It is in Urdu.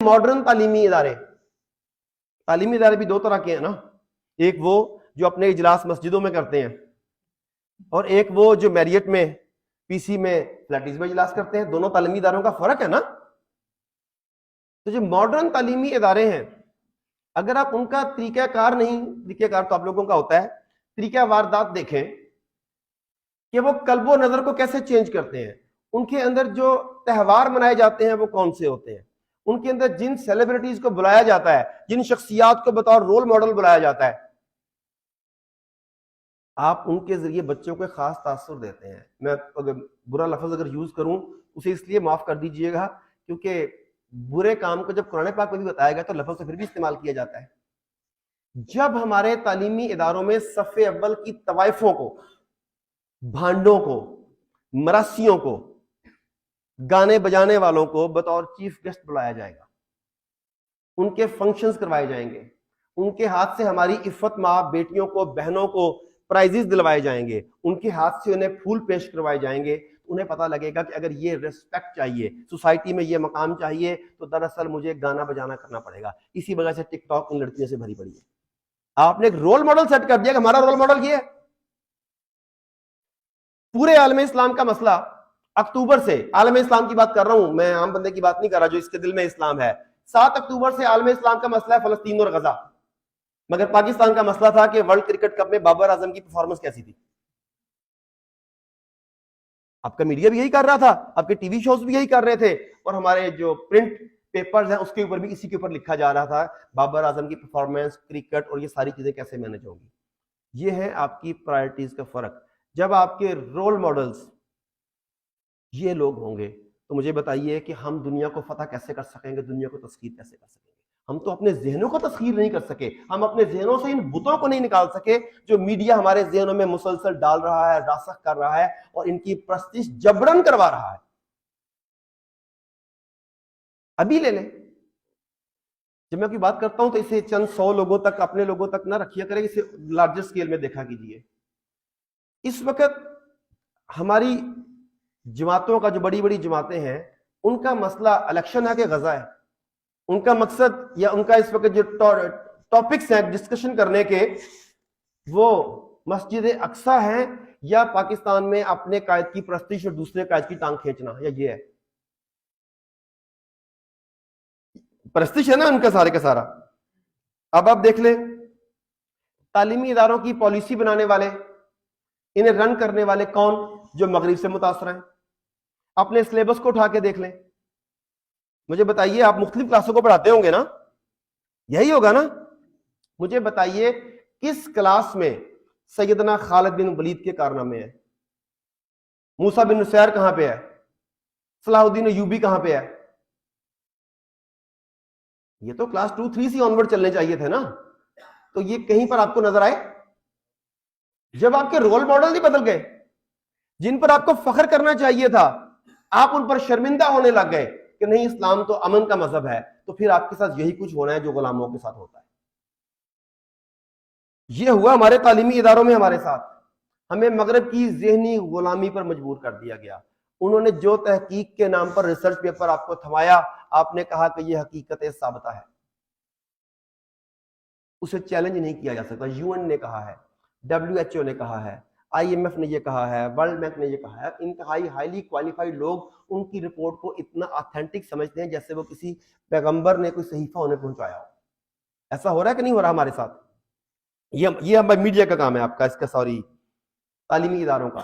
ماڈرن تعلیمی ادارے بھی دو طرح کے ہیں نا، ایک وہ جو اپنے اجلاس مسجدوں میں کرتے ہیں، اور ایک وہ جو میریٹ میں پی سی میں فلیٹیز میں اجلاس کرتے ہیں. دونوں تعلیمی اداروں کا فرق ہے نا. تو جو ماڈرن تعلیمی ادارے ہیں، اگر آپ ان کا طریقہ کار تو آپ لوگوں کا ہوتا ہے، طریقہ واردات دیکھیں کہ وہ قلب و نظر کو کیسے چینج کرتے ہیں. ان کے اندر جو تہوار منائے جاتے ہیں وہ کون سے ہوتے ہیں، ان کے اندر جن سیلیبریٹیز کو بلایا جاتا ہے، جن شخصیات کو بطور رول ماڈل بلایا جاتا ہے، آپ ان کے ذریعے بچوں کو خاص تاثر دیتے ہیں. میں اگر برا لفظ اگر یوز کروں اسے اس لیے معاف کر دیجئے گا کیونکہ برے کام کو جب قرآن پاک میں بھی بتایا گیا تو لفظ سے پھر بھی استعمال کیا جاتا ہے. جب ہمارے تعلیمی اداروں میں صف اول کی طوائفوں کو، بھانڈوں کو، مراسیوں کو، گانے بجانے والوں کو بطور چیف گیسٹ بلایا جائے گا، ان کے فنکشنز کروائے جائیں گے، ان کے ہاتھ سے ہماری عفت ماں بیٹیوں کو، بہنوں کو پرائزز دلوائے جائیں گے، ان کے ہاتھ سے انہیں پھول پیش کروائے جائیں گے، انہیں پتہ لگے گا کہ اگر یہ ریسپیکٹ چاہیے، سوسائٹی میں یہ مقام چاہیے تو دراصل مجھے گانا بجانا کرنا پڑے گا. اسی وجہ سے ٹک ٹاک ان لڑکیوں سے بھری پڑی ہے. آپ نے ایک رول ماڈل سیٹ کر دیا کہ ہمارا رول ماڈل یہ ہے. پورے عالم اسلام کا مسئلہ اکتوبر سے، عالم اسلام کی بات کر رہا ہوں، میں عام بندے کی بات نہیں کر رہا جو اس کے دل میں اسلام ہے. 7 اکتوبر سے عالم اسلام کا مسئلہ ہے فلسطین اور غزہ، مگر پاکستان کا مسئلہ تھا کہ ورلڈ کرکٹ کپ میں بابر اعظم کی پرفارمنس کیسی تھی. آپ کا میڈیا بھی یہی کر رہا تھا، آپ کے ٹی وی شوز بھی یہی کر رہے تھے، اور ہمارے جو پرنٹ پیپرز ہیں اس کے اوپر بھی اسی کے اوپر لکھا جا رہا تھا بابر اعظم کی پرفارمنس، کرکٹ اور یہ ساری چیزیں کیسے مینج ہوں گی. یہ ہے آپ کی پرائرٹیز کا فرق. جب آپ کے رول ماڈلز یہ لوگ ہوں گے تو مجھے بتائیے کہ ہم دنیا کو فتح کیسے کر سکیں گے، دنیا کو تسخیر کیسے کر سکیں گے. ہم تو اپنے ذہنوں کو تسخیر نہیں کر سکے، ہم اپنے ذہنوں سے ان بتوں کو نہیں نکال سکے جو میڈیا ہمارے ذہنوں میں مسلسل ڈال رہا ہے، راسخ کر رہا ہے اور ان کی پرستش جبرن کروا رہا ہے. ابھی لے لیں، جب میں کوئی بات کرتا ہوں تو اسے چند 100 لوگوں تک، اپنے لوگوں تک نہ رکھیا کریں، اسے لارجر سکیل میں دیکھا کیجیے. اس وقت ہماری جماعتوں کا، جو بڑی بڑی جماعتیں ہیں، ان کا مسئلہ الیکشن ہے کہ غزہ ہے. ان کا مقصد یا ان کا اس وقت جو ٹاپکس ہیں ڈسکشن کرنے کے، وہ مسجد اقصی ہیں یا پاکستان میں اپنے قائد کی پرستش اور دوسرے قائد کی ٹانگ کھینچنا، یا یہ ہے پرستش ہے نا ان کا سارے کا سارا. اب آپ دیکھ لیں تعلیمی اداروں کی پالیسی بنانے والے، انہیں رن کرنے والے کون؟ جو مغرب سے متاثر ہیں. اپنے سلیبس کو اٹھا کے دیکھ لیں. مجھے بتائیے، آپ مختلف کلاسوں کو پڑھاتے ہوں گے نا، یہی ہوگا نا. مجھے بتائیے کس کلاس میں سیدنا خالد بن ولید کے کارنامے ہیں؟ موسیٰ بن نصیر کہاں پہ ہے؟ صلاح الدین ایوبی کہاں پہ ہے؟ یہ تو کلاس 2 3 سے آنورڈ چلنے چاہیے تھے نا. تو یہ کہیں پر آپ کو نظر آئے؟ جب آپ کے رول ماڈل نہیں بدل گئے، جن پر آپ کو فخر کرنا چاہیے تھا، آپ ان پر شرمندہ ہونے لگ گئے کہ نہیں اسلام تو امن کا مذہب ہے، تو پھر آپ کے ساتھ یہی کچھ ہونا ہے جو غلاموں کے ساتھ ہوتا ہے. یہ ہوا ہمارے تعلیمی اداروں میں ہمارے ساتھ. ہمیں مغرب کی ذہنی غلامی پر مجبور کر دیا گیا. انہوں نے جو تحقیق کے نام پر ریسرچ پیپر آپ کو تھمایا، آپ نے کہا کہ یہ حقیقت ثابتہ ہے، اسے چیلنج نہیں کیا جا سکتا. یو این نے کہا ہے، WHO نے کہا ہے، IMF نے یہ کہا ہے، ورلڈ بینک نے یہ کہا ہے. انتہائی ہائیلی کوالیفائڈ لوگ ان کی رپورٹ کو اتنا آتھینٹک سمجھتے ہیں جیسے وہ کسی پیغمبر نے کوئی صحیفہ انہیں پہنچایا ہو. ایسا ہو رہا ہے کہ نہیں ہو رہا ہمارے ساتھ؟ یہ میڈیا کا کام ہے آپ کا، اس کا سوری تعلیمی اداروں کا.